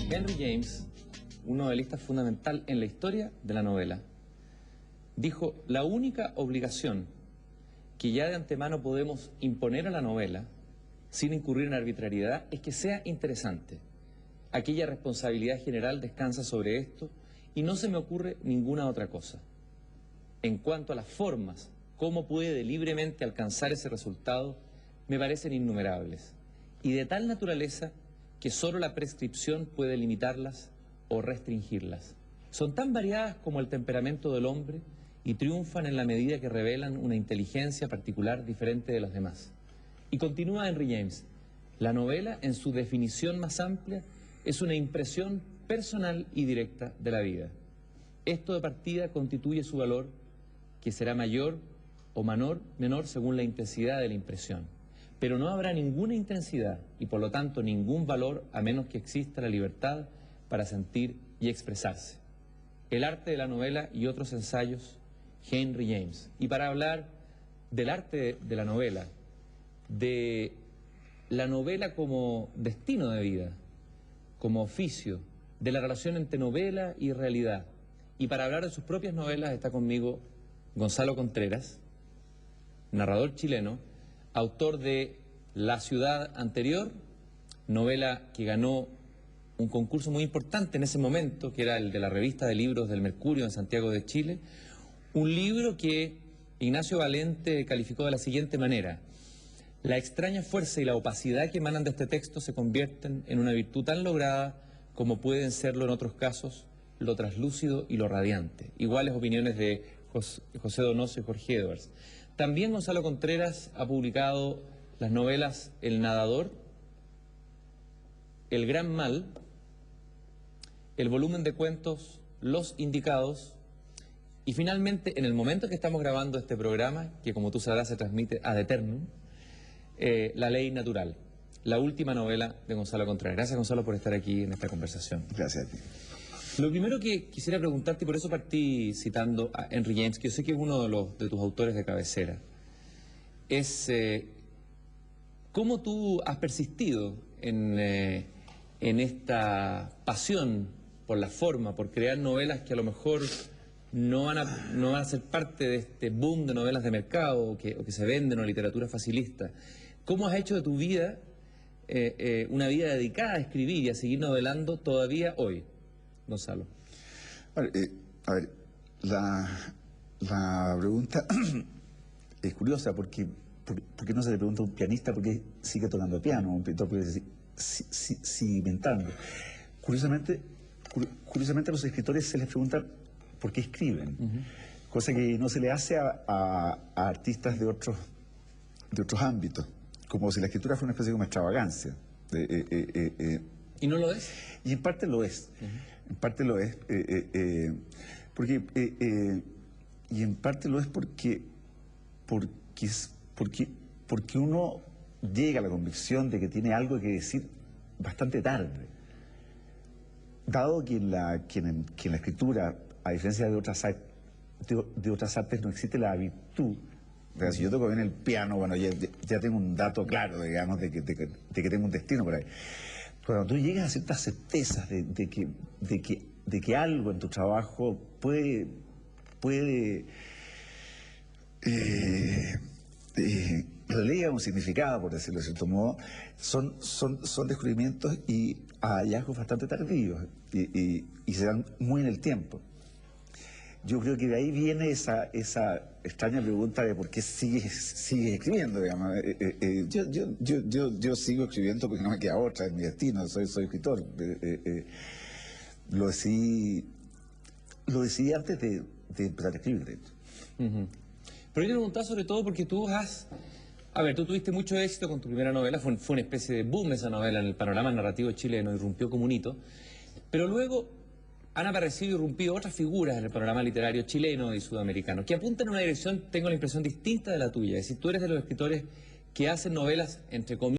Henry James, un novelista fundamental en la historia de la novela, dijo: la única obligación que ya de antemano podemos imponer a la novela, sin incurrir en arbitrariedad, es que sea interesante. Aquella responsabilidad general descansa sobre esto y no se me ocurre ninguna otra cosa. En cuanto a las formas, cómo puede libremente alcanzar ese resultado, me parecen innumerables, y de tal naturaleza que solo la prescripción puede limitarlas o restringirlas. Son tan variadas como el temperamento del hombre y triunfan en la medida que revelan una inteligencia particular diferente de los demás. Y continúa Henry James: la novela, en su definición más amplia, es una impresión personal y directa de la vida. Esto de partida constituye su valor, que será mayor o menor según la intensidad de la impresión. Pero no habrá ninguna intensidad y por lo tanto ningún valor a menos que exista la libertad para sentir y expresarse. El arte de la novela y otros ensayos, Henry James. Y para hablar del arte de la novela, de la novela como destino de vida, como oficio, de la relación entre novela y realidad, y para hablar de sus propias novelas está conmigo Gonzalo Contreras, narrador chileno, autor de La ciudad anterior, novela que ganó un concurso muy importante en ese momento, que era el de la revista de libros del Mercurio en Santiago de Chile, un libro que Ignacio Valente calificó de la siguiente manera: la extraña fuerza y la opacidad que emanan de este texto se convierten en una virtud tan lograda como pueden serlo en otros casos lo traslúcido y lo radiante. Iguales opiniones de José Donoso y Jorge Edwards. También Gonzalo Contreras ha publicado las novelas El nadador, El gran mal, el volumen de cuentos Los indicados y finalmente, en el momento que estamos grabando este programa, que como tú sabrás se transmite ad eternum, La ley natural, la última novela de Gonzalo Contreras. Gracias, Gonzalo, por estar aquí en esta conversación. Gracias a ti. Lo primero que quisiera preguntarte, y por eso partí citando a Henry James, que yo sé que es uno de tus autores de cabecera, es cómo tú has persistido en esta pasión por la forma, por crear novelas que a lo mejor no van a ser parte de este boom de novelas de mercado o que se venden o literatura facilista. ¿Cómo has hecho de tu vida una vida dedicada a escribir y a seguir novelando todavía hoy, Gonzalo? A ver, la pregunta es curiosa porque no se le pregunta a un pianista por qué sigue tocando piano, a un pintor por qué sigue inventando. Curiosamente a los escritores se les pregunta por qué escriben, cosa que no se le hace a artistas de otros ámbitos, como si la escritura fuera una especie de extravagancia. ¿Y no lo es? Y en parte lo es. En parte lo es. Y en parte lo es porque uno llega a la convicción de que tiene algo que decir bastante tarde. Dado que en la escritura, a diferencia de otras artes, no existe la virtud. O sea, si yo toco bien el piano, bueno, ya tengo un dato claro, digamos, de que tengo un destino por ahí. Cuando tú llegas a ciertas certezas de que algo en tu trabajo puede relega un significado, por decirlo de cierto modo, son descubrimientos y hallazgos bastante tardíos y se dan muy en el tiempo. Yo creo que de ahí viene esa extraña pregunta de por qué sigues escribiendo, digamos. Yo sigo escribiendo porque no me queda otra, es mi destino, soy escritor. Lo decidí antes de empezar a escribir, de hecho. Pero yo te preguntaba sobre todo porque tú tuviste mucho éxito con tu primera novela, fue una especie de boom esa novela en el panorama narrativo chileno, irrumpió como un hito, pero luego han aparecido y irrumpido otras figuras en el panorama literario chileno y sudamericano, que apuntan en una dirección, tengo la impresión, distinta de la tuya. Es decir, tú eres de los escritores que hacen novelas, entre comillas,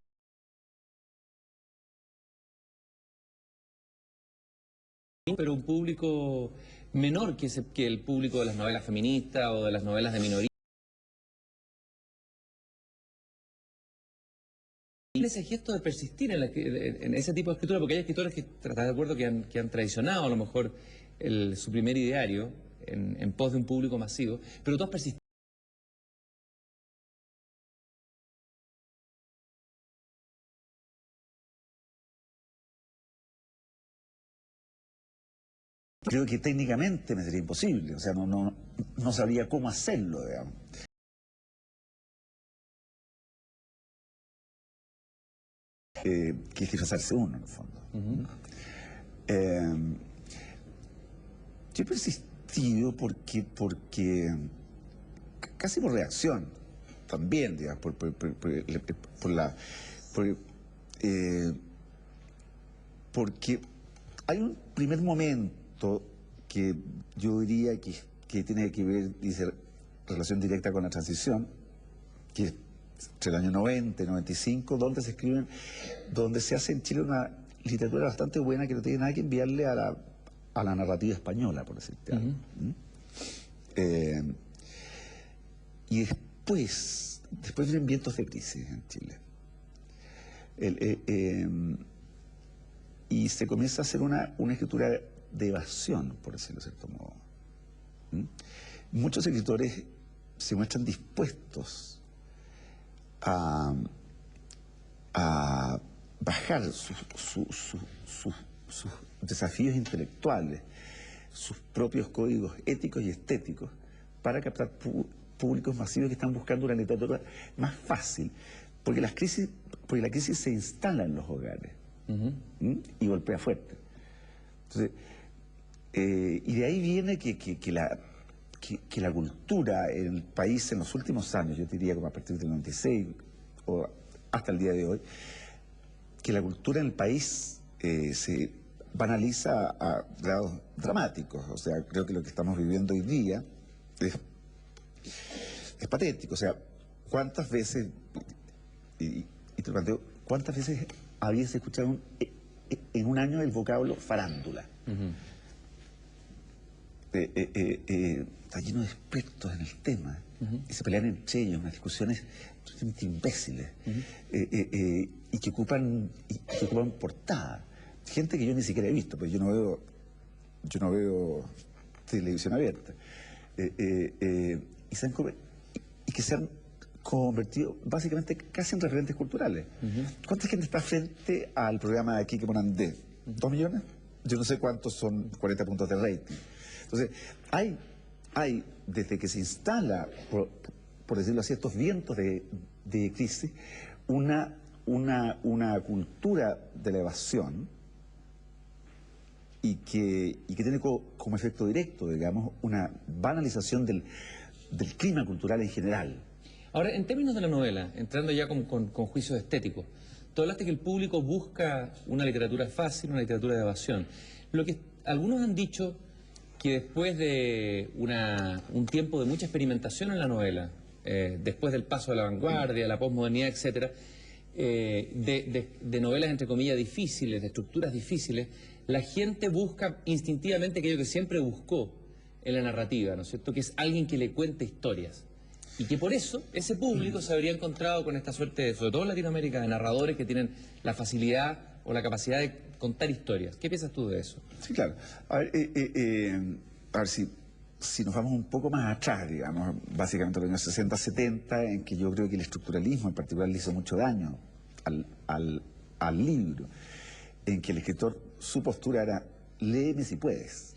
pero un público menor que el público de las novelas feministas o de las novelas de minoría. Y ese gesto de persistir en ese tipo de escritura, porque hay escritores que, ¿estás de acuerdo?, que han traicionado a lo mejor su primer ideario en pos de un público masivo, pero tú has persistido. Creo que técnicamente me sería imposible, o sea, no sabría cómo hacerlo, digamos. Que es disfrazarse uno, en el fondo. Yo he persistido porque casi por reacción, también, digamos, porque hay un primer momento que yo diría que tiene que ver, dice, relación directa con la transición, que es entre el año 90 y 95, donde se hace en Chile una literatura bastante buena que no tiene nada que enviarle a la narrativa española, por decirte algo. Y después vienen vientos de crisis en Chile. Y se comienza a hacer una escritura de evasión, por decirlo de cierto modo. Muchos escritores se muestran dispuestos a bajar sus desafíos intelectuales, sus propios códigos éticos y estéticos, para captar públicos masivos que están buscando una literatura más fácil, porque la crisis se instala en los hogares y golpea fuerte. Entonces, y de ahí viene que la cultura en el país en los últimos años, yo diría como a partir del 96 o hasta el día de hoy, que la cultura en el país se banaliza a grados dramáticos. O sea, creo que lo que estamos viviendo hoy día es patético. O sea, ¿cuántas veces, y te lo planteo, cuántas veces habías escuchado en un año el vocablo farándula? Está lleno de expertos en el tema y se pelean entre ellos, unas discusiones absolutamente imbéciles y que ocupan portada. Gente que yo ni siquiera he visto, pues yo no veo televisión abierta. Y que se han convertido básicamente casi en referentes culturales. ¿Cuánta gente está frente al programa de Quique Morandé? ¿2 millones? Yo no sé cuántos son 40 puntos de rating. Entonces, hay desde que se instala, por decirlo así, estos vientos de crisis, una cultura de la evasión y que tiene como efecto directo, digamos, una banalización del clima cultural en general. Ahora, en términos de la novela, entrando ya con juicios estéticos, tú hablaste que el público busca una literatura fácil, una literatura de evasión. Lo que algunos han dicho que después de un tiempo de mucha experimentación en la novela, después del paso de la vanguardia, la posmodernidad, etcétera, de novelas entre comillas difíciles, de estructuras difíciles, la gente busca instintivamente aquello que siempre buscó en la narrativa, ¿no es cierto?, que es alguien que le cuente historias. Y que por eso ese público se habría encontrado con esta suerte, sobre todo en Latinoamérica, de narradores que tienen la facilidad o la capacidad de contar historias. ¿Qué piensas tú de eso? Sí, claro. A ver si nos vamos un poco más atrás, digamos, básicamente los años 60, 70, en que yo creo que el estructuralismo en particular le hizo mucho daño al libro, en que el escritor, su postura era, léeme si puedes.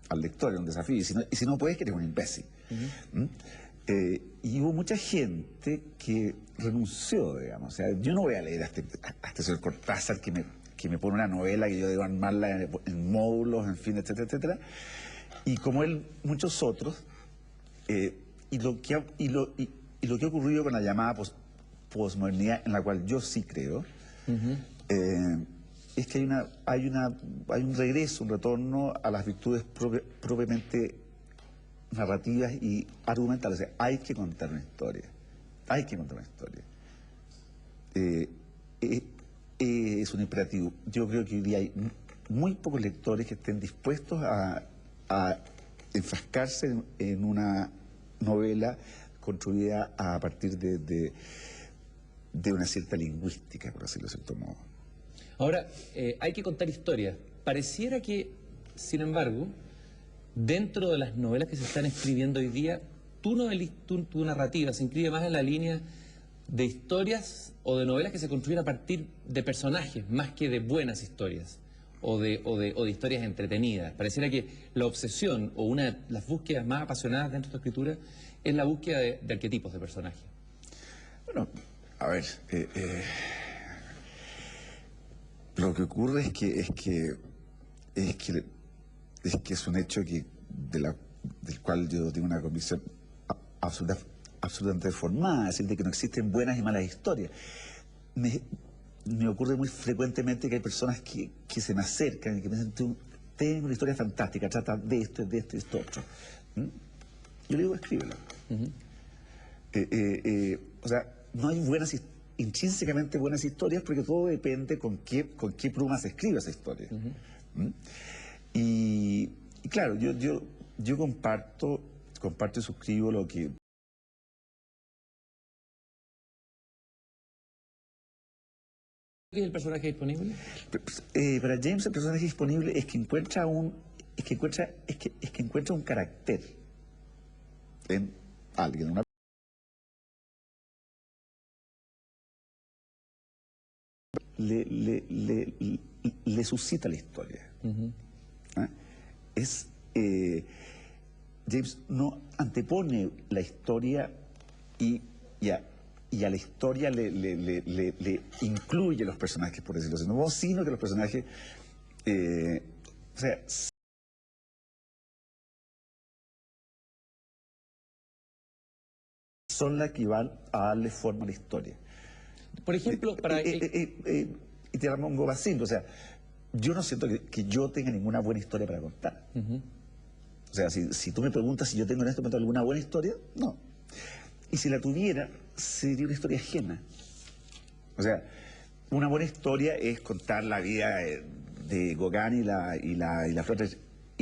Al lector era un desafío, y si no puedes, que eres un imbécil. Y hubo mucha gente que renunció, digamos. O sea, yo no voy a leer a este señor Cortázar que me pone una novela que yo debo armarla en módulos, en fin, etcétera, etcétera. Y como él, muchos otros, y lo que ha ocurrido con la llamada posmodernidad, en la cual yo sí creo, es que hay un regreso, un retorno a las virtudes propiamente narrativas y argumentales. O sea, hay que contar una historia. Hay que contar una historia. Es un imperativo. Yo creo que hoy día hay muy pocos lectores que estén dispuestos a enfrascarse en una novela construida a partir de de una cierta lingüística, por decirlo de cierto modo. Ahora, hay que contar historias. Pareciera que, sin embargo, dentro de las novelas que se están escribiendo hoy día, tu narrativa se inscribe más en la línea de historias o de novelas que se construyen a partir de personajes, más que de buenas historias o de historias entretenidas. Pareciera que la obsesión o una de las búsquedas más apasionadas dentro de tu escritura es la búsqueda de arquetipos de personajes. Bueno, a ver, lo que ocurre es que es un hecho del cual yo tengo una convicción absolutamente formada, es decir, de que no existen buenas y malas historias. Me ocurre muy frecuentemente que hay personas que se me acercan y que me dicen, tengo una historia fantástica, trata de esto, otro. Yo le digo, escríbela. O sea, no hay intrínsecamente buenas historias, porque todo depende con qué pluma se escribe esa historia. Y claro, yo comparto y suscribo lo que... ¿Qué es el personaje disponible? Para James el personaje disponible es que encuentra un carácter en alguien, una le suscita la historia. James no antepone la historia y a la historia le incluye los personajes, por decirlo así, no, sino que los personajes o sea, son las que van a darle forma a la historia. Por ejemplo, para... y te la pongo vacío, o sea, yo no siento que yo tenga ninguna buena historia para contar. O sea, si tú me preguntas si yo tengo en este momento alguna buena historia, no. Y si la tuviera, sería una historia ajena. O sea, una buena historia es contar la vida de Gauguin y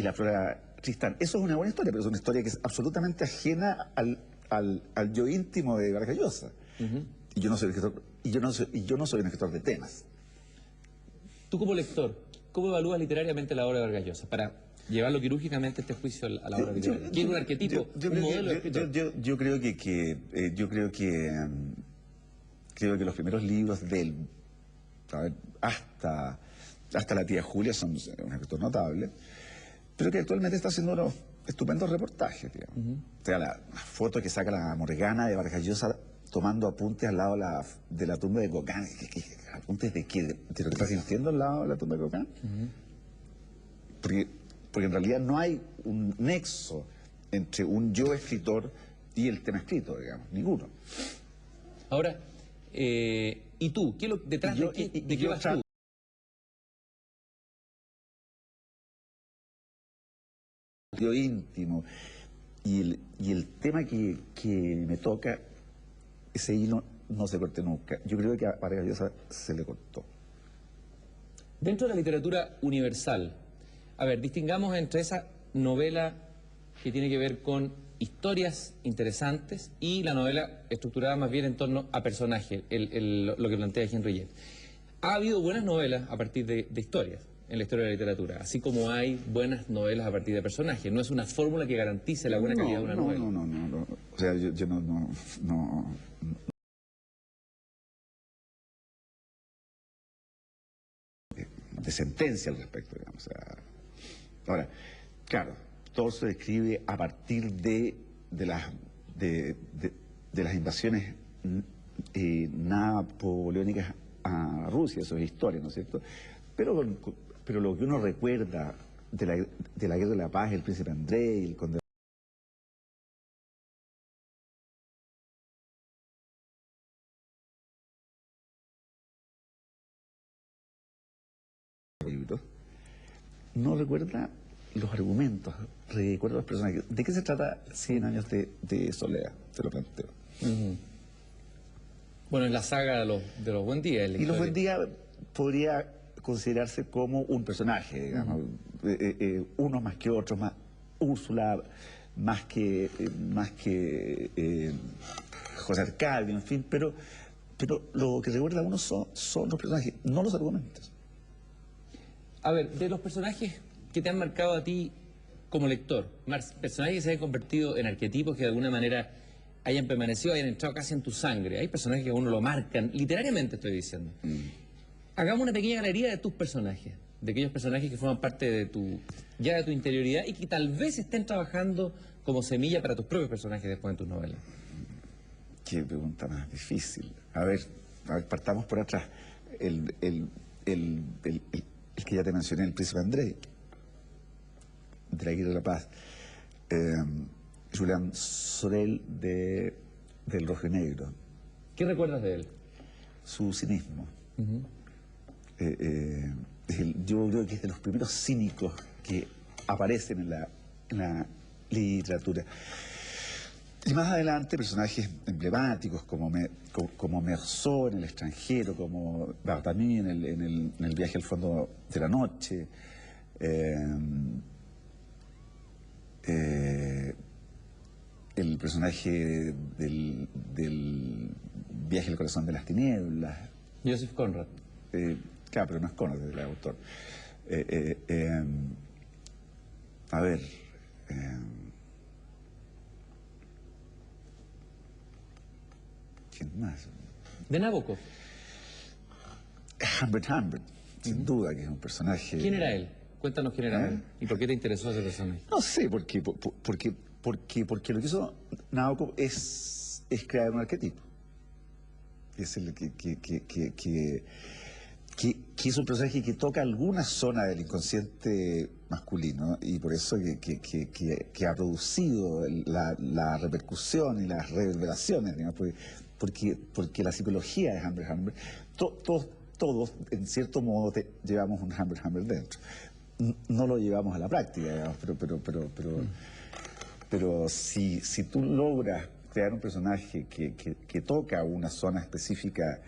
la flora Tristán. Eso es una buena historia, pero es una historia que es absolutamente ajena al yo íntimo de Vargas Llosa. Y yo no soy un escritor de temas. Tú como lector, ¿cómo evalúas literariamente la obra de Vargas Llosa? Para llevarlo quirúrgicamente este juicio a la obra literaria. ¿Quién es un arquetipo, un modelo de escritor? Yo creo que los primeros libros de él, hasta La tía Julia, son un escritor notable, pero que actualmente está haciendo unos estupendos reportajes, digamos. O sea, la foto que saca la Morgana de Vargas Llosa tomando apuntes al lado de la tumba de Gauguin. ¿Apuntes de qué? ¿De lo que está sintiendo al lado de la tumba de Gauguin? Porque en realidad no hay un nexo entre un yo escritor y el tema escrito, digamos, ninguno. Ahora, ¿y tú? ¿Detrás de qué vas tú? Yo íntimo. Y el tema que me toca, ese hilo no se corte nunca. Yo creo que a Vargas Llosa se le cortó. Dentro de la literatura universal, a ver, distingamos entre esa novela que tiene que ver con historias interesantes y la novela estructurada más bien en torno a personajes, lo que plantea Henry James. Ha habido buenas novelas a partir de historias en la historia de la literatura, así como hay buenas novelas a partir de personajes. No es una fórmula que garantice la buena calidad de una novela. No. O sea, yo no. De sentencia al respecto, digamos. O sea, ahora, claro, todo se describe a partir de las invasiones napoleónicas a Rusia, eso es historia, ¿no es cierto? Pero lo que uno recuerda de la Guerra de la Paz, el Príncipe André y el Conde no recuerda los argumentos, recuerda los personajes. ¿De qué se trata 100 años de soledad? Se lo planteo. Bueno, en la saga de los Buen Días. Y los Buen Días podría considerarse como un personaje, digamos. Unos más que otros, más Úrsula, más que José Arcadio, en fin, pero pero lo que recuerda a uno son los personajes, no los argumentos. A ver, de los personajes que te han marcado a ti como lector, personajes que se han convertido en arquetipos que de alguna manera hayan permanecido, hayan entrado casi en tu sangre. Hay personajes que a uno lo marcan, literariamente estoy diciendo. Hagamos una pequeña galería de tus personajes, de aquellos personajes que forman parte de tu interioridad y que tal vez estén trabajando como semilla para tus propios personajes después en tus novelas. Qué pregunta más difícil. A ver, partamos por atrás. El que ya te mencioné, el príncipe André, de la Guerra de la Paz. Julián Sorel del Rojo y Negro. ¿Qué recuerdas de él? Su cinismo. Yo creo que es de los primeros cínicos que aparecen en la literatura. Y más adelante personajes emblemáticos como Meursault en El extranjero, como Barthélemy en el viaje al fondo de la noche, el personaje del viaje al corazón de las tinieblas. Joseph Conrad. Claro, pero no es Conrad, es el autor. A ver... ¿quién más? De Nabokov. Humbert, sin duda que es un personaje... ¿Quién era él? Cuéntanos quién era él. ¿Y por qué te interesó ese personaje? No sé, porque lo que hizo Nabokov es crear un arquetipo. Es el que es un personaje que toca alguna zona del inconsciente masculino y por eso que ha producido la repercusión y las reverberaciones, digamos, porque la psicología de Humbert, todos en cierto modo llevamos un Humbert dentro. No lo llevamos a la práctica, digamos, pero si tú logras crear un personaje que toca una zona específica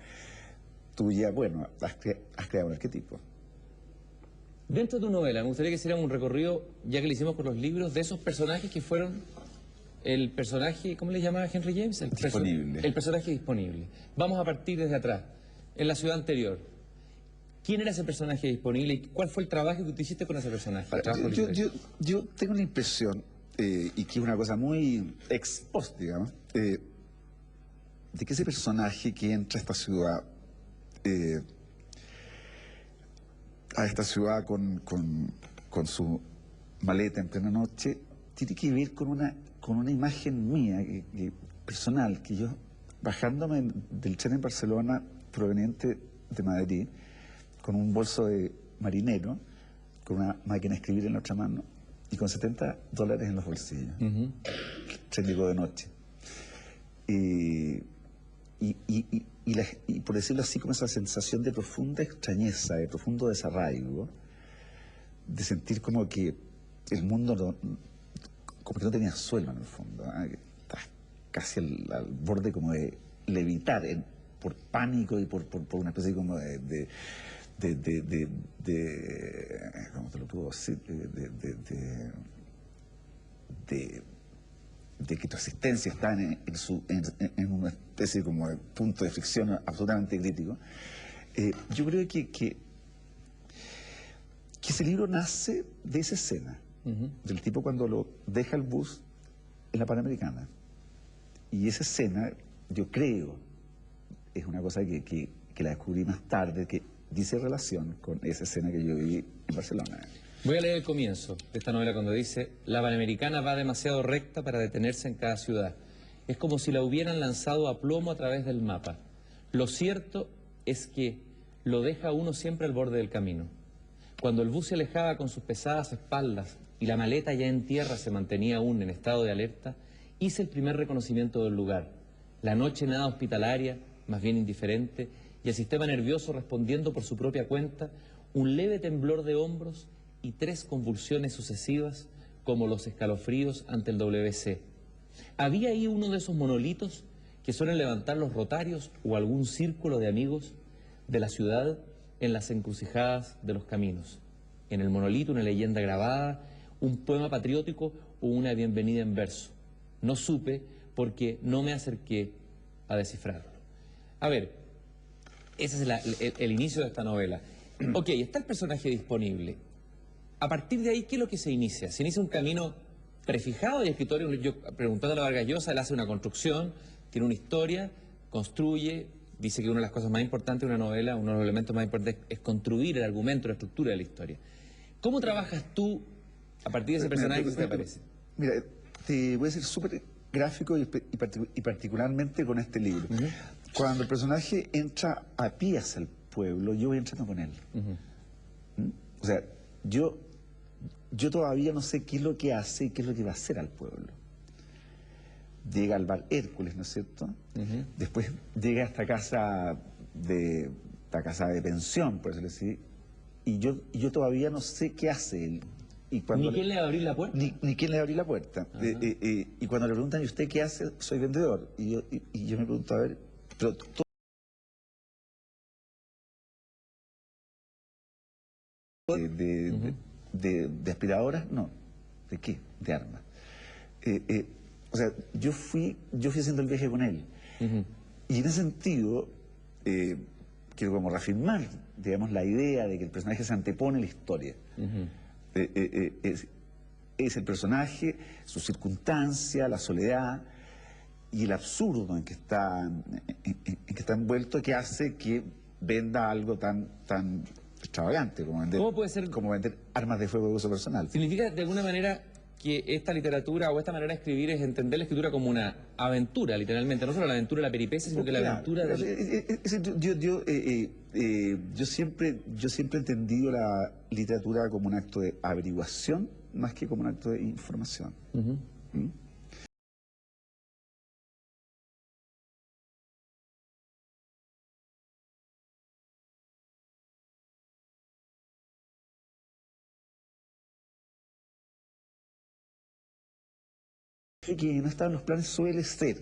tuya, bueno, has creado un arquetipo. Dentro de tu novela, me gustaría que hiciéramos un recorrido, ya que lo hicimos con los libros, de esos personajes que fueron el personaje, ¿cómo le llamaba Henry James? Disponible. El personaje disponible. Vamos a partir desde atrás, en la ciudad anterior. ¿Quién era ese personaje disponible y cuál fue el trabajo que tú hiciste con ese personaje? Yo tengo la impresión, y que es una cosa muy ex post, digamos, de que ese personaje que entra a esta ciudad con su maleta en plena noche, tiene que ver con una imagen mía, personal, que yo, bajándome del tren en Barcelona, proveniente de Madrid, con un bolso de marinero, con una máquina de escribir en la otra mano y con $70 en los bolsillos. El tren llegó de noche. Y por decirlo así, como esa sensación de profunda extrañeza, de profundo desarraigo, de sentir como que el mundo como que no tenía suelo en el fondo, ¿eh? Estás casi al borde como de levitar, por pánico y por una especie como de ¿cómo te lo puedo decir? De que tu existencia está en una especie como de punto de fricción absolutamente crítico. Yo creo que ese libro nace de esa escena, del tipo cuando lo deja el bus en la Panamericana. Y esa escena, yo creo, es una cosa que la descubrí más tarde, que dice relación con esa escena que yo vi en Barcelona. Voy a leer el comienzo de esta novela cuando dice: la Panamericana va demasiado recta para detenerse en cada ciudad. Es como si la hubieran lanzado a plomo a través del mapa. Lo cierto es que lo deja uno siempre al borde del camino. Cuando el bus se alejaba con sus pesadas espaldas y la maleta ya en tierra se mantenía aún en estado de alerta, hice el primer reconocimiento del lugar. La noche nada hospitalaria, más bien indiferente, y el sistema nervioso respondiendo por su propia cuenta, un leve temblor de hombros y 3 convulsiones sucesivas como los escalofríos ante el WC. Había ahí uno de esos monolitos que suelen levantar los rotarios o algún círculo de amigos de la ciudad en las encrucijadas de los caminos. En el monolito una leyenda grabada, un poema patriótico o una bienvenida en verso. No supe porque no me acerqué a descifrarlo. A ver, Ese es el inicio de esta novela. Ok, está el personaje disponible. A partir de ahí, ¿qué es lo que se inicia? Se inicia un camino prefijado y el escritor, yo preguntándole a Vargas Llosa, él hace una construcción, tiene una historia, construye, dice que una de las cosas más importantes de una novela, uno de los elementos más importantes es construir el argumento, la estructura de la historia. ¿Cómo trabajas tú a partir de ese personaje que se te aparece? Mira, te voy a ser súper gráfico y particularmente con este libro. Cuando el personaje entra a pie hacia el pueblo, yo voy entrando con él. O sea, yo todavía no sé qué es lo que hace y qué es lo que va a hacer al pueblo. Llega al bar Hércules, ¿no es cierto? Después llega a esta casa de pensión, por decirlo así, y yo todavía no sé qué hace él. Y cuando ¿Ni quién le va a abrir la puerta? Ni quién le va a abrir la puerta. Y cuando le preguntan, ¿y usted qué hace? Soy vendedor. Y yo me pregunto, a ver, pero de aspiradoras, no. ¿De qué? De armas. O sea, yo fui haciendo el viaje con él. Y en ese sentido, quiero como reafirmar, digamos, la idea de que el personaje se antepone a la historia. Es el personaje, su circunstancia, la soledad y el absurdo en que está envuelto, que hace que venda algo tan extravagante como vender, ¿Cómo puede ser? Como vender armas de fuego de uso personal. ¿Significa de alguna manera que esta literatura o esta manera de escribir es entender la escritura como una aventura, literalmente? No solo la aventura de la peripecia, sino que la aventura Yo siempre he entendido la literatura como un acto de averiguación más que como un acto de información. Que no está en los planes suele ser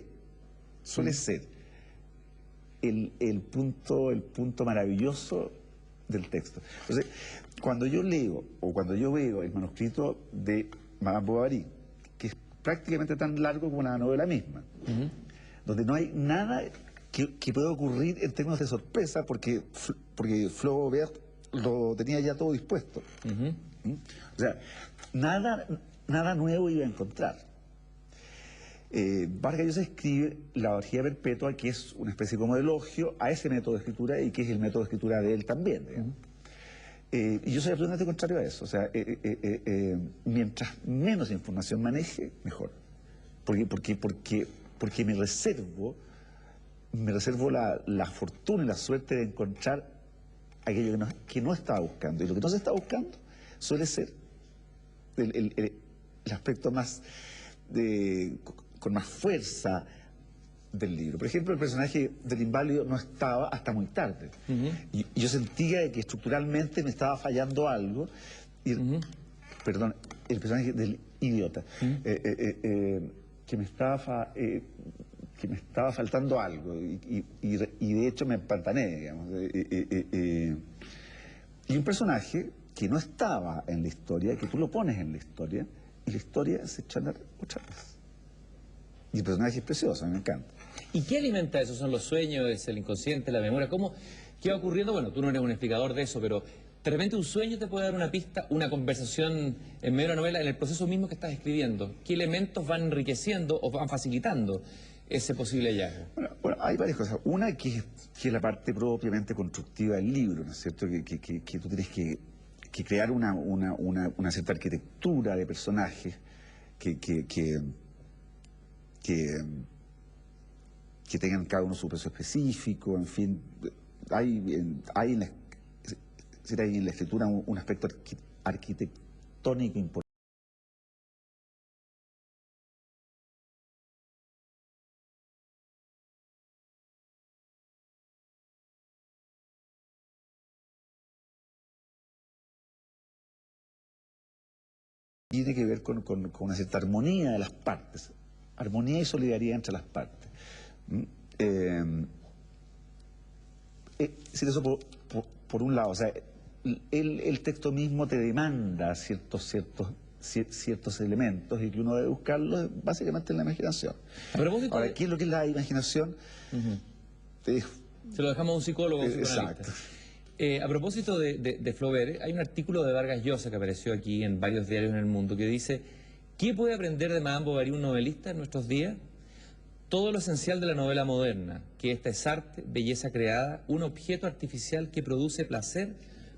el punto maravilloso del texto. Entonces, cuando yo leo o cuando yo veo el manuscrito de Madame Bovary, que es prácticamente tan largo como la novela misma, donde no hay nada que pueda ocurrir en términos de sorpresa, porque Flaubert lo tenía ya todo dispuesto. O sea, nada nuevo iba a encontrar. Vargas Llosa escribe La orgía perpetua, que es una especie como de elogio a ese método de escritura y que es el método de escritura de él también, digamos. Y yo soy absolutamente contrario a eso. O sea, mientras menos información maneje, mejor. Porque me reservo la fortuna y la suerte de encontrar aquello que no estaba buscando. Y lo que no se está buscando suele ser el aspecto más con más fuerza del libro. Por ejemplo, el personaje del inválido no estaba hasta muy tarde. Y yo sentía que estructuralmente me estaba fallando algo. Perdón, el personaje del idiota. Que me estaba faltando algo. Y de hecho me empantané, digamos. Y un personaje que no estaba en la historia, que tú lo pones en la historia, y la historia se echa a andar otra vez. Y el personaje es precioso, me encanta. ¿Y qué alimenta eso? ¿Son los sueños, es el inconsciente, la memoria? ¿Qué va ocurriendo? Bueno, tú no eres un explicador de eso, pero de repente un sueño te puede dar una pista, una conversación en medio de la novela, en el proceso mismo que estás escribiendo. ¿Qué elementos van enriqueciendo o van facilitando ese posible hallazgo? Bueno, hay varias cosas. Una que es la parte propiamente constructiva del libro, ¿no es cierto? Que tú tienes que crear una cierta arquitectura de personajes que tengan cada uno su peso específico, en fin. Hay en la escritura un aspecto arquitectónico importante. Tiene que ver con una cierta armonía de las partes, armonía y solidaridad entre las partes. Eso por un lado, o sea, el texto mismo te demanda ciertos elementos y que uno debe buscarlos básicamente en la imaginación. Ahora, ¿qué es lo que es la imaginación? Es Se lo dejamos a un psicólogo, un psicoanalista. Exacto. A propósito de Flaubert, hay un artículo de Vargas Llosa que apareció aquí en varios diarios en el mundo que dice: ¿qué puede aprender de Madame Bovary un novelista en nuestros días? Todo lo esencial de la novela moderna, que esta es arte, belleza creada, un objeto artificial que produce placer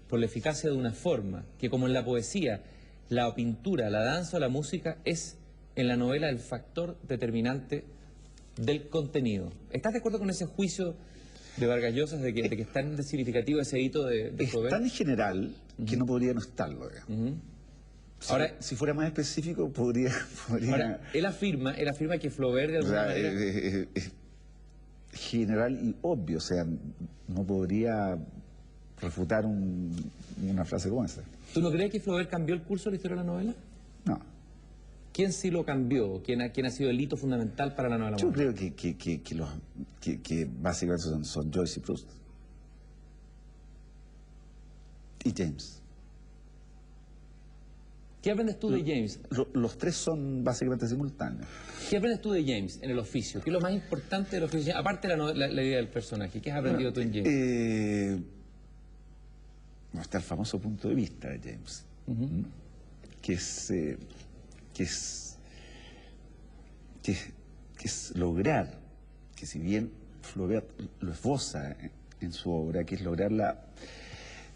por la eficacia de una forma, que como en la poesía, la pintura, la danza o la música, es en la novela el factor determinante del contenido. ¿Estás de acuerdo con ese juicio de Vargas Llosa de que es tan significativo ese hito de Flaubert? Es tan general que no podría no estarlo, digamos. Ahora, si fuera más específico, podría... Ahora, él afirma que Flaubert de alguna manera... Es general y obvio, o sea, no podría refutar una frase como esa. ¿Tú no crees que Flaubert cambió el curso de la historia de la novela? No. ¿Quién sí lo cambió? ¿Quién ha sido el hito fundamental para la novela Yo moderna? creo que básicamente son Joyce y Proust. Y James. ¿Qué aprendes tú de James? Los tres son básicamente simultáneos. ¿Qué aprendes tú de James en el oficio? ¿Qué es lo más importante del oficio? Aparte de la idea del personaje, ¿qué has aprendido tú en James? Está el famoso punto de vista de James, que es lograr, que si bien Flaubert lo esboza en su obra, que es lograr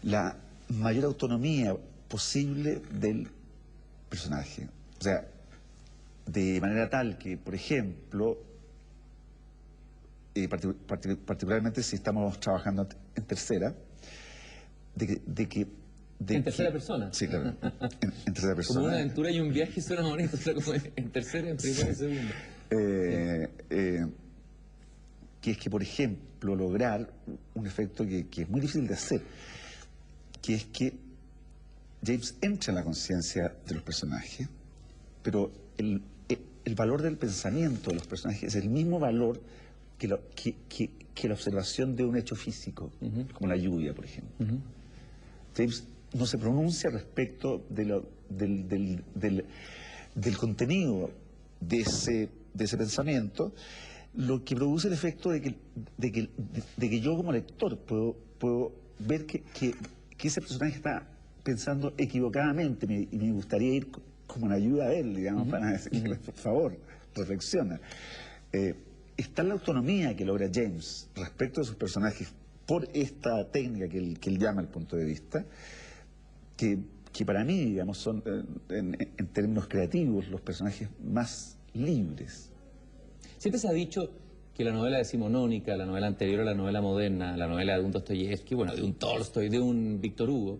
la mayor autonomía posible del personaje. O sea, de manera tal que, por ejemplo, particularmente si estamos trabajando en tercera, ¿En tercera persona? Sí, claro, en tercera persona. Como una aventura y un viaje suena bonito, o sea, como en tercera, en primera y segunda. Que es que, por ejemplo, lograr un efecto que es muy difícil de hacer, que es que James entra en la conciencia de los personajes, pero el valor del pensamiento de los personajes es el mismo valor que la observación de un hecho físico, como la lluvia, por ejemplo. James no se pronuncia respecto del contenido de ese pensamiento, lo que produce el efecto de que yo como lector puedo ver que ese personaje está pensando equivocadamente y me gustaría ir como una ayuda a él, digamos, para decirle, por favor, reflexiona. Está la autonomía que logra James respecto de sus personajes por esta técnica que él llama el punto de vista, que para mí, digamos, son en términos creativos los personajes más libres. Siempre se ha dicho que la novela decimonónica, la novela anterior a la novela moderna, la novela de un Dostoyevsky, bueno, de un Tolstoy, de un Víctor Hugo,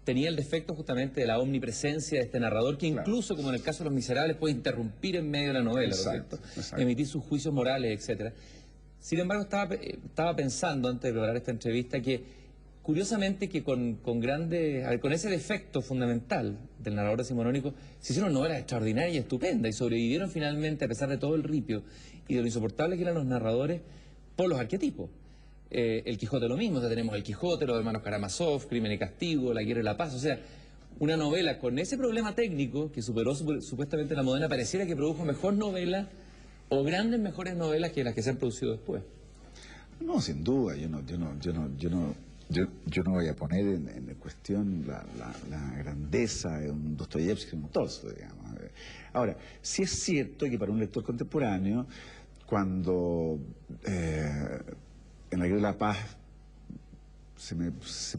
tenía el defecto justamente de la omnipresencia de este narrador que incluso, como en el caso de Los Miserables, puede interrumpir en medio de la novela, ¿no es cierto? Emitir sus juicios morales, etcétera. Sin embargo, estaba pensando antes de preparar esta entrevista que, curiosamente, que con ese defecto fundamental del narrador decimonónico, se hicieron novelas extraordinarias y estupendas y sobrevivieron finalmente, a pesar de todo el ripio y de lo insoportable que eran los narradores, por los arquetipos. El Quijote lo mismo, o sea, tenemos El Quijote, los hermanos Karamazov, Crimen y Castigo, La Guerra y la Paz, o sea, una novela con ese problema técnico que superó supuestamente la moderna, pareciera que produjo mejor novela o grandes mejores novelas que las que se han producido después. No, sin duda, yo no voy a poner en cuestión la grandeza de un Dostoyevsky, un Tolstoy, digamos. Ahora, sí es cierto que para un lector contemporáneo, cuando en La Guerra de la Paz se me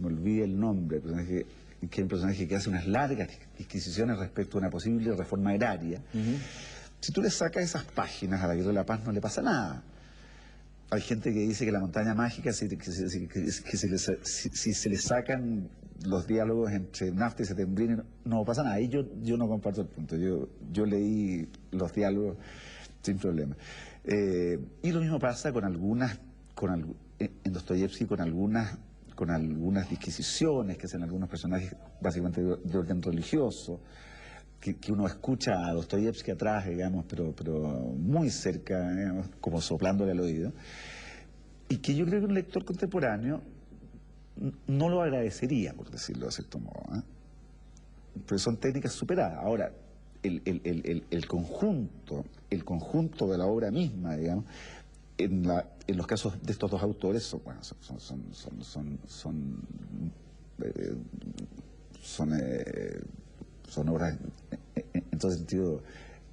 olvida el nombre, que es un personaje que hace unas largas disquisiciones respecto a una posible reforma agraria, si tú le sacas esas páginas a La Guerra de la Paz no le pasa nada. Hay gente que dice que La Montaña Mágica, si se le sacan los diálogos entre Nafta y Settembrini, no pasa nada. Ahí yo no comparto el punto. Yo leí los diálogos sin problema. Y lo mismo pasa en Dostoyevsky con algunas disquisiciones que hacen algunos personajes básicamente de orden religioso, que uno escucha a Dostoyevsky atrás, digamos, pero muy cerca, digamos, como soplándole al oído, y que yo creo que un lector contemporáneo no lo agradecería, por decirlo de cierto modo, ¿eh? Pero son técnicas superadas. Ahora, el conjunto de la obra misma, digamos, en los casos de estos dos autores, son obras en todo sentido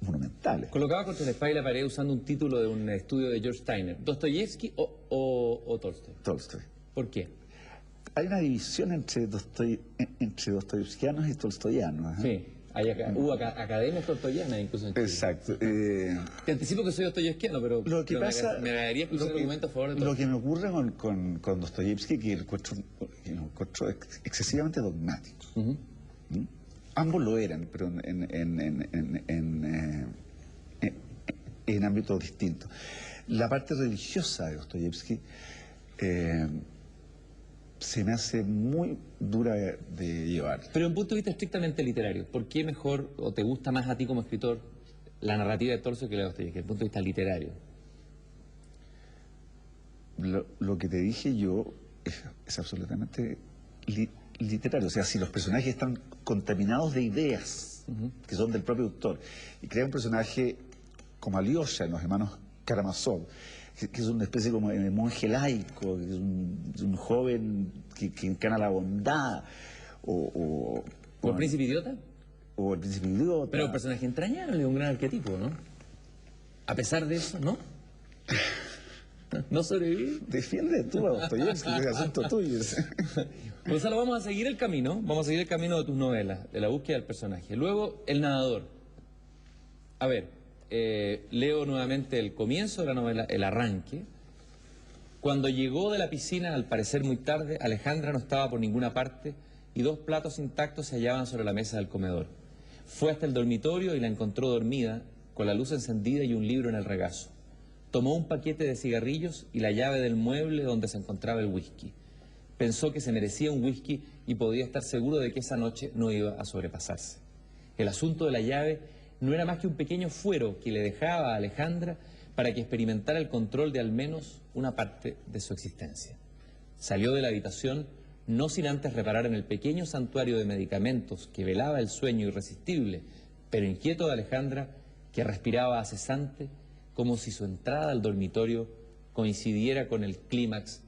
monumentales. Colocaba contra la espalda y la pared usando un título de un estudio de George Steiner. ¿Dostoyevsky o Tolstoy? Tolstoy. ¿Por qué? Hay una división entre dostoyevskianos y tolstoyanos. Sí, hubo academias tolstoyanas incluso en Chile. Exacto. Te anticipo que soy dostoyevskiano, pero Lo que pasa, me agradaría escuchar argumentos a favor de lo Tolstoy. que me ocurre con Dostoyevsky, que lo encuentro excesivamente dogmático. ¿Mm? Ambos lo eran, pero en ámbitos distintos. La parte religiosa de Dostoyevsky se me hace muy dura de llevar. Pero en un punto de vista estrictamente literario, ¿por qué mejor o te gusta más a ti como escritor la narrativa de Tolstoy que la de Dostoyevsky, desde el punto de vista literario? Lo que te dije yo es absolutamente literario. O sea, si los personajes están contaminados de ideas que son del propio autor y crea un personaje como Alyosha en los hermanos Karamazov, que es una especie como de monje laico, que es un joven que encarna la bondad, ¿O el príncipe idiota? O el príncipe idiota. Pero el personaje entrañable es un gran arquetipo, ¿no? A pesar de eso, ¿no? ¿No sobrevive? Defiende tú a Dostoyevsky, que es asunto tuyo. Gonzalo, vamos a seguir el camino de tus novelas, de la búsqueda del personaje. Luego, El nadador. A ver, leo nuevamente el comienzo de la novela, el arranque. Cuando llegó de la piscina, al parecer muy tarde, Alejandra no estaba por ninguna parte y 2 platos intactos se hallaban sobre la mesa del comedor. Fue hasta el dormitorio y la encontró dormida, con la luz encendida y un libro en el regazo. Tomó un paquete de cigarrillos y la llave del mueble donde se encontraba el whisky. Pensó que se merecía un whisky y podía estar seguro de que esa noche no iba a sobrepasarse. El asunto de la llave no era más que un pequeño fuero que le dejaba a Alejandra para que experimentara el control de al menos una parte de su existencia. Salió de la habitación no sin antes reparar en el pequeño santuario de medicamentos que velaba el sueño irresistible, pero inquieto de Alejandra, que respiraba cesante, como si su entrada al dormitorio coincidiera con el clímax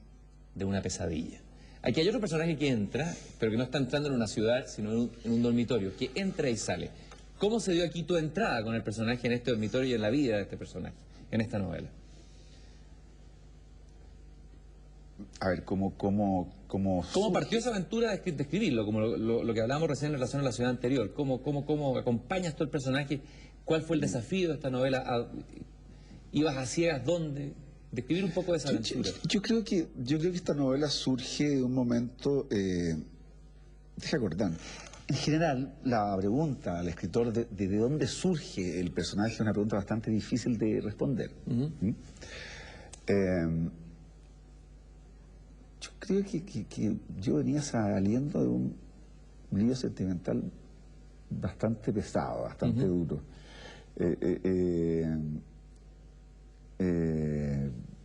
de una pesadilla. Aquí hay otro personaje que entra, pero que no está entrando en una ciudad, sino en un dormitorio, que entra y sale. ¿Cómo se dio aquí tu entrada con el personaje en este dormitorio y en la vida de este personaje, en esta novela? A ver, ¿cómo partió esa aventura de escribirlo? Como lo que hablábamos recién en relación a la ciudad anterior. ¿Cómo acompañas tú el personaje? ¿Cuál fue el desafío de esta novela? ¿Ibas a ciegas dónde? Describir un poco de esa aventura. Yo creo que esta novela surge de un momento... deja acordar. En general, la pregunta al escritor de dónde surge el personaje es una pregunta bastante difícil de responder. Yo creo que yo venía saliendo de un lío sentimental bastante pesado, bastante duro.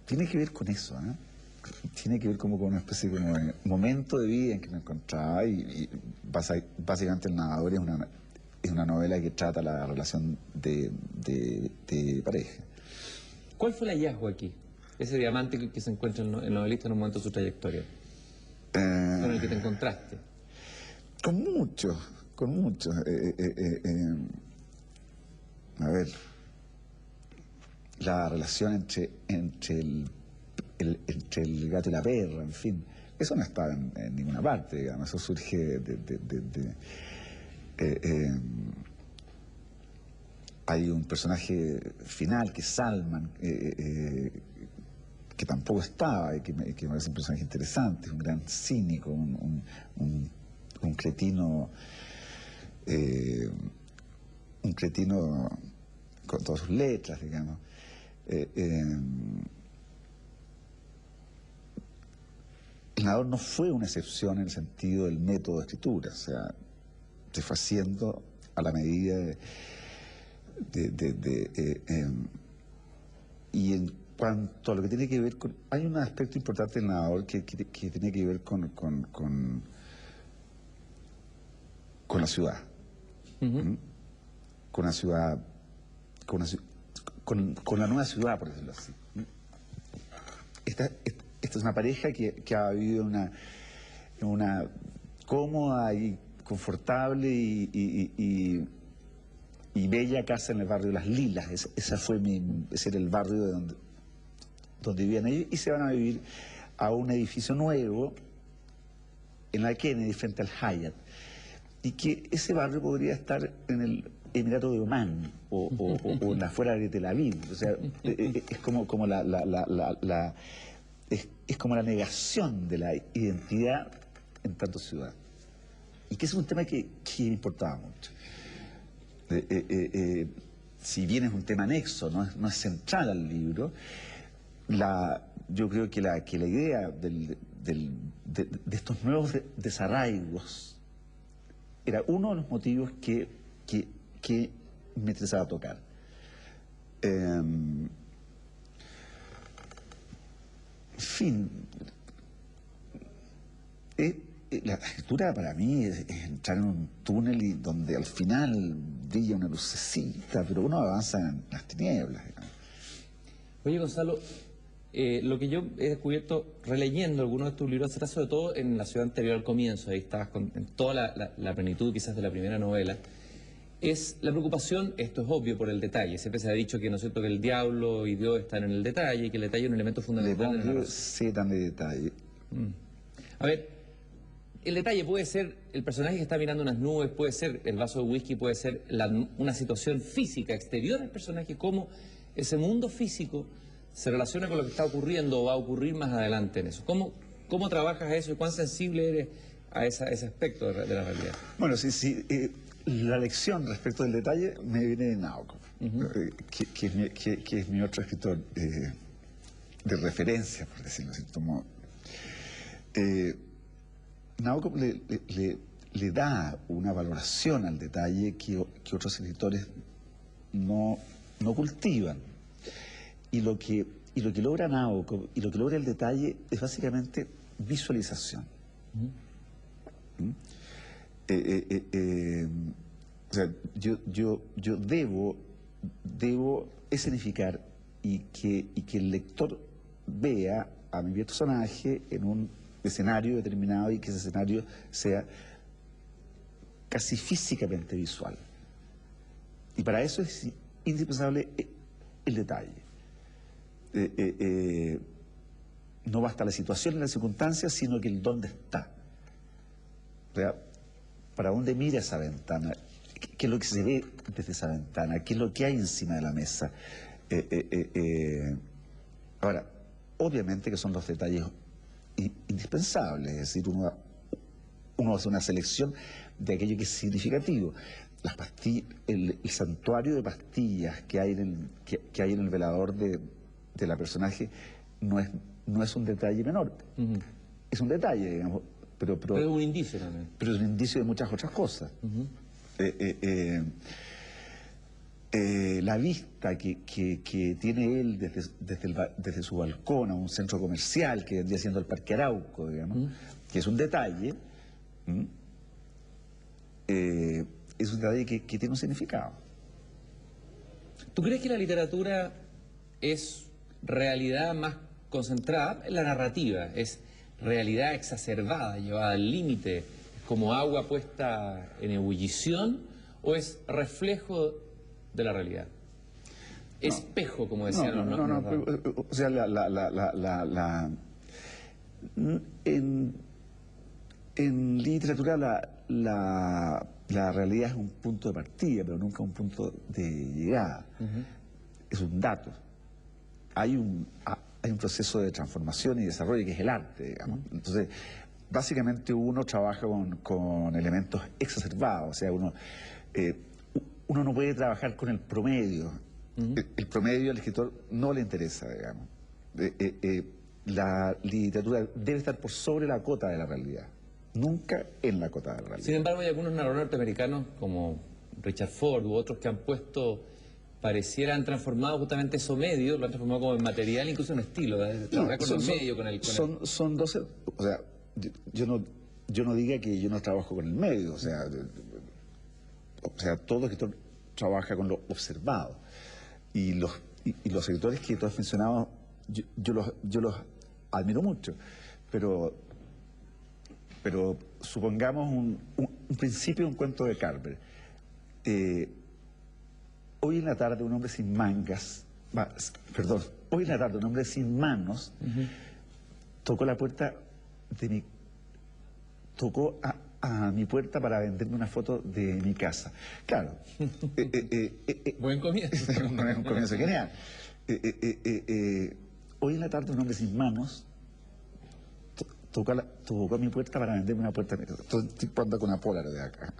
Tiene que ver con eso, ¿eh? Tiene que ver como con una especie como de momento de vida en que me encontraba y básicamente El nadador es una novela que trata la relación de pareja. ¿Cuál fue el hallazgo aquí? Ese diamante que se encuentra el novelista en un momento de su trayectoria. ¿Con el que te encontraste? Con muchos. A ver, la relación entre el gato y la perra, en fin, eso no está en ninguna parte, digamos, eso surge hay un personaje final que es Salman, que tampoco estaba y que me parece un personaje interesante, un gran cínico, un cretino, con todas sus letras, digamos. El nadador no fue una excepción en el sentido del método de escritura, o sea, se fue haciendo a la medida y en cuanto a lo que tiene que ver con... Hay un aspecto importante del nadador que tiene que ver con la ciudad. Con la ciudad, con la nueva ciudad, por decirlo así. esta es una pareja que ha vivido una cómoda y confortable y bella casa en el barrio Las Lilas. Ese era el barrio donde vivían ellos, y se van a vivir a un edificio nuevo en la Kennedy frente al Hyatt, y que ese barrio podría estar en el Emirato de Omán o en la afuera de Tel Aviv. O sea, es como es como la negación de la identidad en tanto ciudad, y que es un tema que me importaba mucho. Si bien es un tema anexo, no es central al libro, yo creo que la idea de estos nuevos desarraigos era uno de los motivos que me interesaba tocar. En fin, la escritura para mí es entrar en un túnel y donde al final brilla una lucecita, pero uno avanza en las tinieblas, digamos. Oye, Gonzalo, lo que yo he descubierto releyendo algunos de tus libros, será sobre todo en la ciudad anterior al comienzo, ahí estabas en toda la plenitud quizás de la primera novela, es la preocupación, esto es obvio, por el detalle. Siempre se ha dicho que, ¿no es cierto?, que el diablo y Dios están en el detalle y que el detalle es un elemento fundamental de la narración. Sí, tan de detalle. A ver, el detalle puede ser el personaje que está mirando unas nubes, puede ser el vaso de whisky, puede ser una situación física exterior al personaje, cómo ese mundo físico se relaciona con lo que está ocurriendo o va a ocurrir más adelante en eso. ¿Cómo trabajas eso y cuán sensible eres a ese aspecto de la realidad? Bueno, sí. La lección respecto del detalle me viene de Nabokov, que es mi otro escritor de referencia, por decirlo de cierto modo. Nabokov le da una valoración al detalle que otros escritores no cultivan. Y lo que logra Nabokov y lo que logra el detalle es básicamente visualización. O sea, yo debo escenificar y que el lector vea a mi personaje en un escenario determinado y que ese escenario sea casi físicamente visual. Y para eso es indispensable el detalle. No basta la situación y la circunstancia, sino que el dónde está. O sea, ¿para dónde mira esa ventana? ¿Qué es lo que se ve desde esa ventana? ¿Qué es lo que hay encima de la mesa? Ahora, obviamente que son los detalles indispensables, es decir, uno hace una selección de aquello que es significativo. Las pastillas, el santuario de pastillas que hay en el velador de la personaje no es un detalle menor. Es un detalle, digamos, pero es un indicio también. Pero es un indicio de muchas otras cosas. La vista que tiene él desde su balcón a un centro comercial que vendría siendo el Parque Arauco, digamos, que es un detalle, es un detalle que tiene un significado. ¿Tú crees que la literatura es realidad más concentrada? La narrativa es realidad exacerbada, llevada al límite, como agua puesta en ebullición, o es reflejo de la realidad? Espejo, como decían los narradores. O sea, en literatura la realidad es un punto de partida, pero nunca un punto de llegada. Es un dato. Hay un proceso de transformación y desarrollo que es el arte, digamos. Entonces, básicamente uno trabaja con elementos exacerbados, o sea, uno no puede trabajar con el promedio. El promedio al escritor no le interesa, digamos. La literatura debe estar por sobre la cota de la realidad, nunca en la cota de la realidad. Sin embargo, hay algunos narradores norteamericanos, como Richard Ford u otros, que han parecieran transformado justamente esos medios, lo han transformado como en material, incluso en estilo, trabajar con el medio, con el... Son 12, o sea, yo no diga que yo no trabajo con el medio, o sea, todo escritor trabaja con lo observado. Y los escritores que tú has mencionado, yo los admiro mucho, pero supongamos un principio de un cuento de Carver. Hoy en la tarde un hombre sin mangas, hoy en la tarde un hombre sin manos tocó la puerta de mi... tocó a mi puerta para venderme una foto de mi casa. Claro. Buen comienzo. Un comienzo genial. Hoy en la tarde un hombre sin manos tocó a mi puerta para venderme una puerta de mi casa. Estoy jugando con una Polaroid de acá.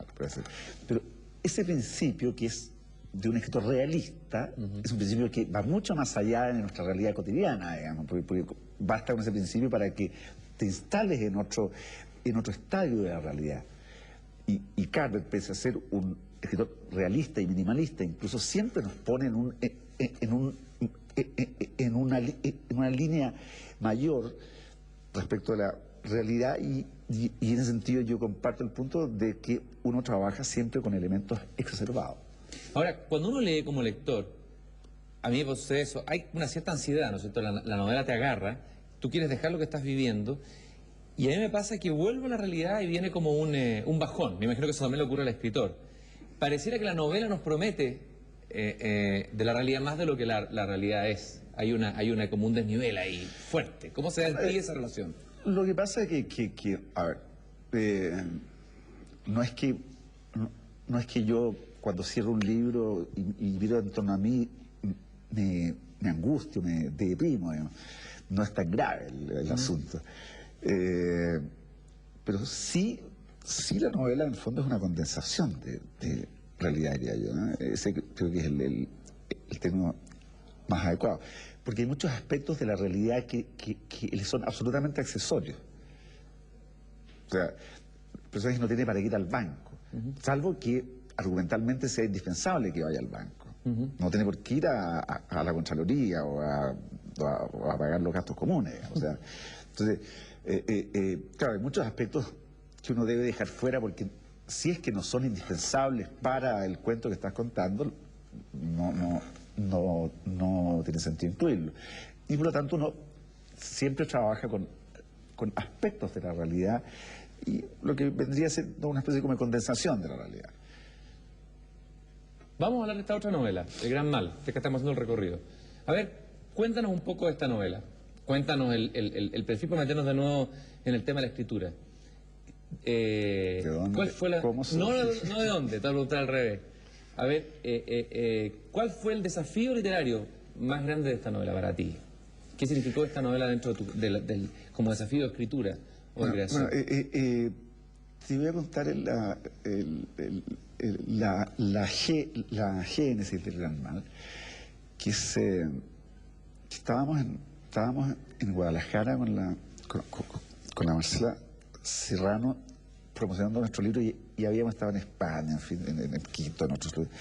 Pero ese principio que es de un escritor realista, es un principio que va mucho más allá de nuestra realidad cotidiana, digamos, porque basta con ese principio para que te instales en otro estadio de la realidad. Y Carver, pese a ser un escritor realista y minimalista, incluso siempre nos pone en una línea mayor respecto de la realidad y en ese sentido yo comparto el punto de que uno trabaja siempre con elementos exacerbados. Ahora, cuando uno lee como lector, a mí me sucede eso, hay una cierta ansiedad, ¿no es cierto? La novela te agarra, tú quieres dejar lo que estás viviendo, y a mí me pasa que vuelvo a la realidad y viene como un bajón. Me imagino que eso también le ocurre al escritor. Pareciera que la novela nos promete de la realidad más de lo que la realidad es. Hay una como un desnivel ahí fuerte. ¿Cómo se da en ti esa relación? Lo que pasa es que a ver, no es que yo cuando cierro un libro y miro en torno a mí me angustio, me deprimo, digamos. No es tan grave el asunto. Pero sí la novela en el fondo es una condensación de realidad, diría yo, ¿no? Ese creo que es el término más adecuado. Porque hay muchos aspectos de la realidad que son absolutamente accesorios. O sea, el personaje no tiene para ir al banco, salvo que argumentalmente sea indispensable que vaya al banco. No tiene por qué ir a la Contraloría o a pagar los gastos comunes, digamos. O sea, entonces, claro, hay muchos aspectos que uno debe dejar fuera porque si es que no son indispensables para el cuento que estás contando, no tiene sentido incluirlo. Y por lo tanto uno siempre trabaja con aspectos de la realidad y lo que vendría a ser una especie como de condensación de la realidad. Vamos a hablar de esta otra novela, El Gran Mal, que estamos haciendo el recorrido. A ver, cuéntanos un poco de esta novela. Cuéntanos el perfil para meternos de nuevo en el tema de la escritura. ¿De dónde? ¿Cuál fue la... ¿Cómo se... No de dónde, te voy a preguntar al revés. A ver, ¿cuál fue el desafío literario más grande de esta novela para ti? ¿Qué significó esta novela dentro de como desafío de escritura o de creación? Te voy a contar la génesis del Gran Mal, que estábamos en Guadalajara con la Marcela Serrano promocionando nuestro libro y habíamos estado en España, en fin, en Quito, en otros lugares.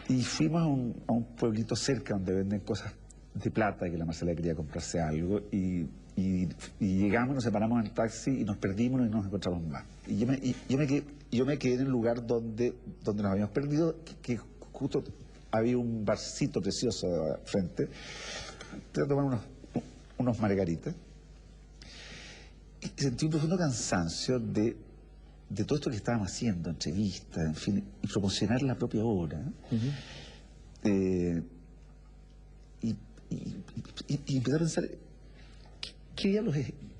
Y fuimos a un pueblito cerca donde venden cosas de plata, que la Marcela quería comprarse algo, y llegamos, nos separamos en el taxi y nos perdimos y no nos encontramos más. Y yo me quedé en el lugar donde nos habíamos perdido, que justo había un barcito precioso de frente. Te tomar unos margaritas. Y sentí un profundo cansancio de todo esto que estábamos haciendo, entrevistas, en fin, y promocionar la propia obra. Y empecé a pensar, ¿qué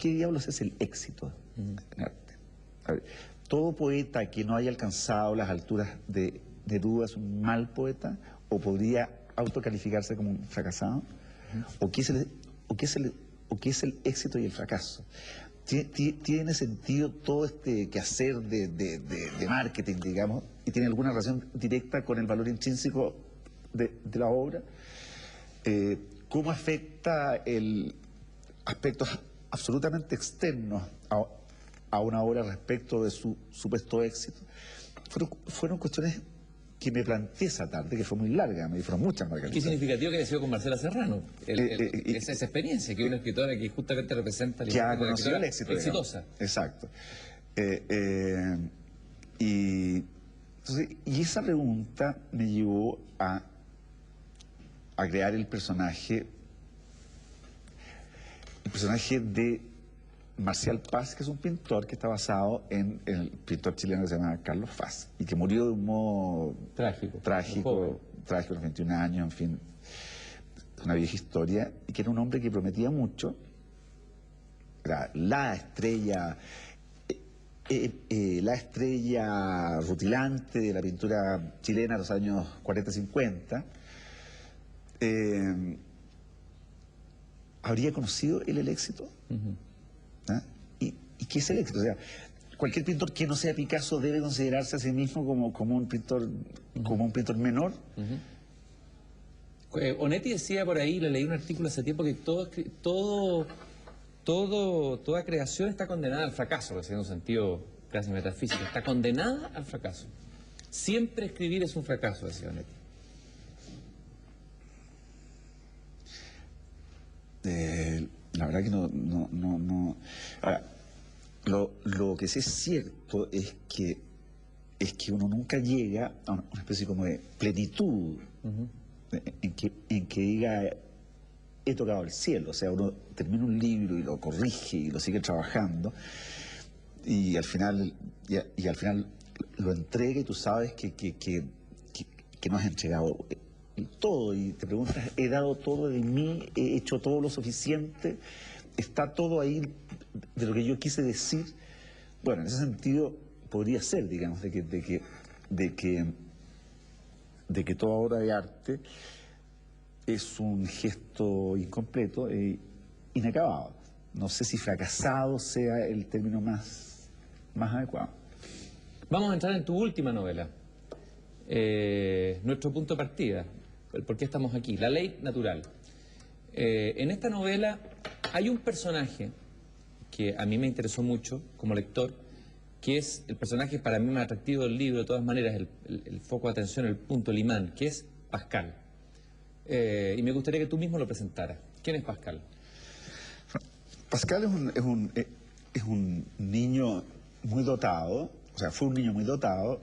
diablos es el éxito en arte? A ver, todo poeta que no haya alcanzado las alturas de Neruda es un mal poeta, o podría autocalificarse como un fracasado, o qué es el éxito y el fracaso. ¿Tiene sentido todo este quehacer de marketing, digamos, y tiene alguna relación directa con el valor intrínseco de la obra? ¿Cómo afecta aspectos absolutamente externos a una obra respecto de su supuesto éxito? Fueron cuestiones que me planteé esa tarde, que fue muy larga, me fueron muchas margaritas. Qué significativo que haya sido con Marcela Serrano, esa experiencia, que una escritora que justamente representa que ha conocido el éxito, exitosa. Digamos. Exacto. Y esa pregunta me llevó a crear el personaje el personaje de Marcial Paz, que es un pintor que está basado en el pintor chileno que se llama Carlos Faz, y que murió de un modo trágico a los 21 años, en fin, una vieja historia, y que era un hombre que prometía mucho, era la estrella rutilante de la pintura chilena de los años 40-50. ¿Habría conocido él el éxito? ¿Ah? ¿Y qué es el éxito? O sea, cualquier pintor que no sea Picasso debe considerarse a sí mismo como un pintor menor. Onetti decía por ahí, le leí un artículo hace tiempo, que toda creación está condenada al fracaso, en un sentido casi metafísico, está condenada al fracaso. Siempre escribir es un fracaso, decía Onetti. La verdad que no. Ahora, lo que sí es cierto es que uno nunca llega a una especie como de plenitud en que diga he tocado el cielo. O sea, uno termina un libro y lo corrige y lo sigue trabajando y al final lo entrega y tú sabes que no has entregado todo, y te preguntas, he dado todo de mí, he hecho todo lo suficiente, está todo ahí de lo que yo quise decir. Bueno, en ese sentido podría ser, digamos, de que toda obra de arte es un gesto incompleto e inacabado. No sé si fracasado sea el término más adecuado. Vamos a entrar en tu última novela, nuestro punto de partida, el por qué estamos aquí, La Ley Natural. En esta novela hay un personaje que a mí me interesó mucho como lector, que es el personaje para mí más atractivo del libro, de todas maneras, el foco de atención, el punto, el imán, que es Pascal. Y me gustaría que tú mismo lo presentaras. ¿Quién es Pascal? Pascal es un niño muy dotado, o sea, fue un niño muy dotado,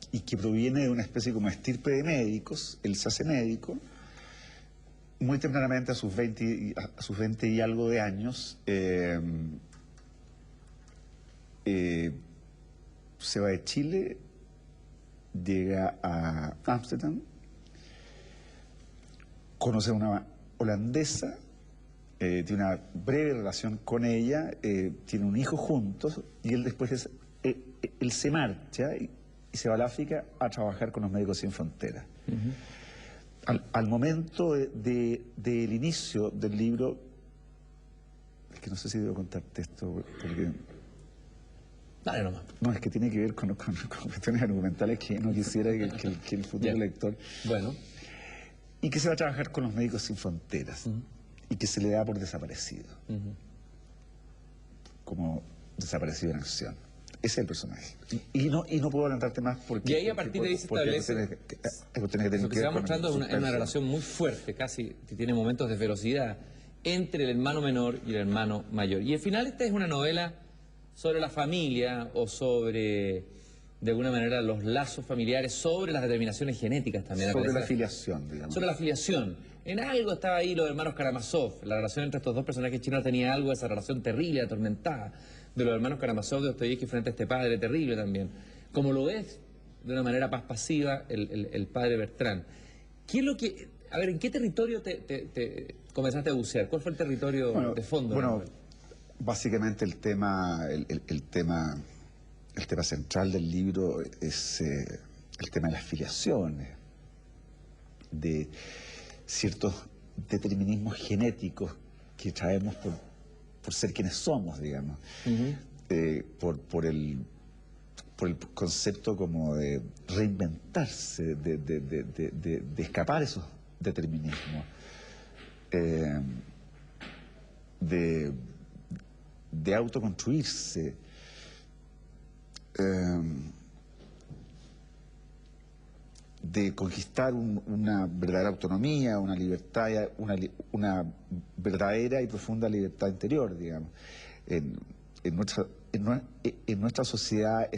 y que proviene de una especie como estirpe de médicos. Él se hace médico muy tempranamente, a sus 20 y algo de años. Se va de Chile, llega a Ámsterdam, conoce a una holandesa, tiene una breve relación con ella, tiene un hijo juntos, y él después él se marcha y se va a África a trabajar con los Médicos Sin Fronteras. Al momento del inicio del libro, es que no sé si debo contarte esto, porque... Dale nomás. No, es que tiene que ver con cuestiones argumentales que no quisiera que el futuro lector... Bueno. Y que se va a trabajar con los Médicos Sin Fronteras, y que se le da por desaparecido, como desaparecido en acción. Ese es el personaje. Y no puedo adelantarte más porque... Y ahí a partir de ahí se establece... Lo que se va mostrando es una relación muy fuerte, casi, que tiene momentos de ferocidad, entre el hermano menor y el hermano mayor. Y al final esta es una novela sobre la familia, o sobre, de alguna manera, los lazos familiares, sobre las determinaciones genéticas también. Sobre la filiación, digamos. Sobre la filiación. En algo estaba ahí los hermanos Karamazov. La relación entre estos dos personajes chinos tenía algo de esa relación terrible, atormentada, de los hermanos Karamazov de Dostoyevsky frente a este padre terrible también. Como lo es, de una manera más pasiva, el padre Bertrand. ¿Qué es lo que... A ver, ¿en qué territorio te comenzaste a bucear? ¿Cuál fue el territorio de fondo? Bueno, básicamente el tema central del libro es el tema de las filiaciones, de ciertos determinismos genéticos que traemos por ser quienes somos, digamos, por el concepto como de reinventarse, de escapar esos determinismos, de autoconstruirse, de conquistar una verdadera autonomía, una libertad, una verdadera y profunda libertad interior, digamos. En nuestra sociedad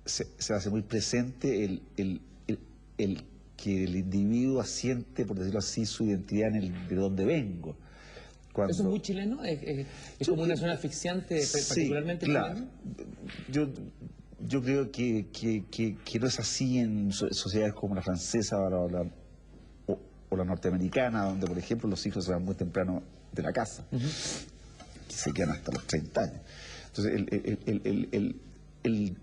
se hace muy presente el que el individuo asiente, por decirlo así, su identidad en el de dónde vengo. Cuando... ¿Eso es muy chileno? ¿Es como una zona asfixiante, particularmente claro. chileno? Yo creo que no es así en sociedades como la francesa o la norteamericana, donde, por ejemplo, los hijos se van muy temprano de la casa, que se quedan hasta los 30 años. Entonces, el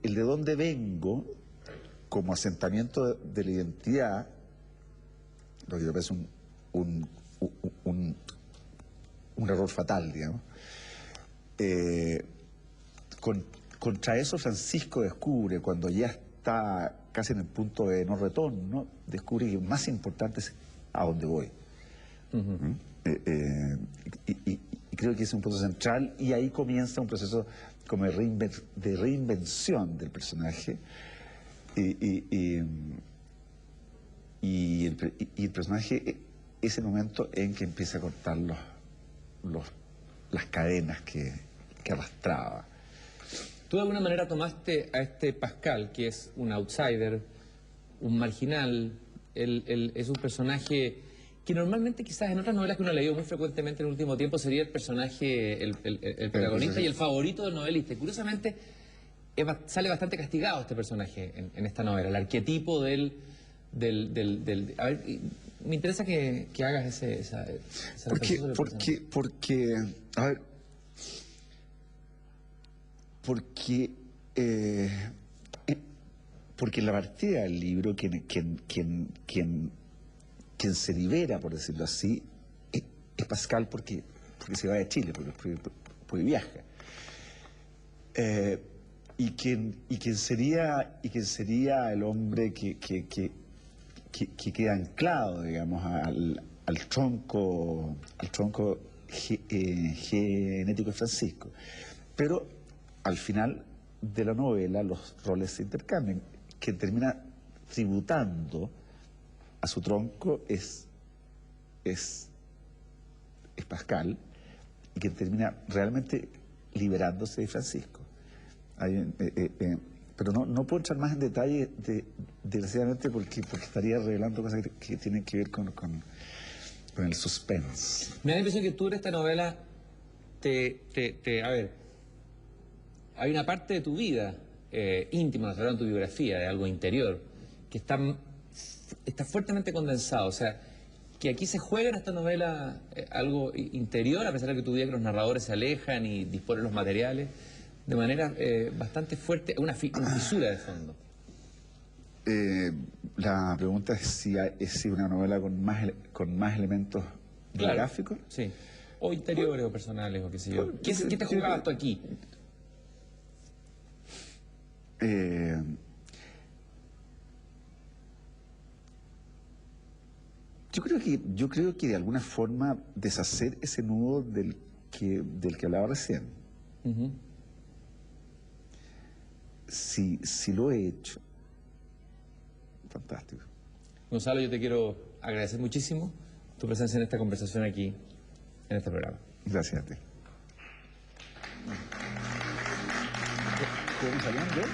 de dónde vengo, como asentamiento de la identidad, lo que me parece un error fatal, digamos. Contra eso Francisco descubre, cuando ya está casi en el punto de no retorno, descubre que lo más importante es a dónde voy. Y creo que es un punto central, y ahí comienza un proceso como de reinvención del personaje, y el personaje es el momento en que empieza a cortar las cadenas que arrastraba. Tú de alguna manera tomaste a este Pascal, que es un outsider, un marginal. Él es un personaje que normalmente quizás en otras novelas que uno ha leído muy frecuentemente en el último tiempo sería el personaje, el protagonista y el favorito del novelista. Y curiosamente sale bastante castigado este personaje en esta novela, el arquetipo del... A ver, me interesa que hagas esa porque, a ver, porque en la partida del libro quien se libera, por decirlo así, es Pascal, porque se va de Chile, porque viaja. Y quien sería el hombre que queda anclado, digamos, al tronco genético de Francisco. Pero al final de la novela los roles se intercambian. Quien termina tributando a su tronco es Pascal, y quien termina realmente liberándose de Francisco. Pero no puedo entrar más en detalle, desgraciadamente, porque estaría revelando cosas que tienen que ver con el suspense. Me da la impresión que tú en esta novela a ver, hay una parte de tu vida íntima, en tu biografía, de algo interior, que está fuertemente condensado. O sea, que aquí se juega en esta novela algo interior, a pesar de que tú digas que los narradores se alejan y disponen los materiales de manera bastante fuerte, una fisura de fondo. La pregunta es si una novela con más elementos biográficos. Sí. O interiores o personales o qué sé yo. ¿Qué te jugabas tú aquí? Yo creo que de alguna forma deshacer ese nudo del que hablaba recién. Si lo he hecho, fantástico. Gonzalo, yo te quiero agradecer muchísimo tu presencia en esta conversación aquí, en este programa. Gracias a ti. ¿Podemos hablar de él?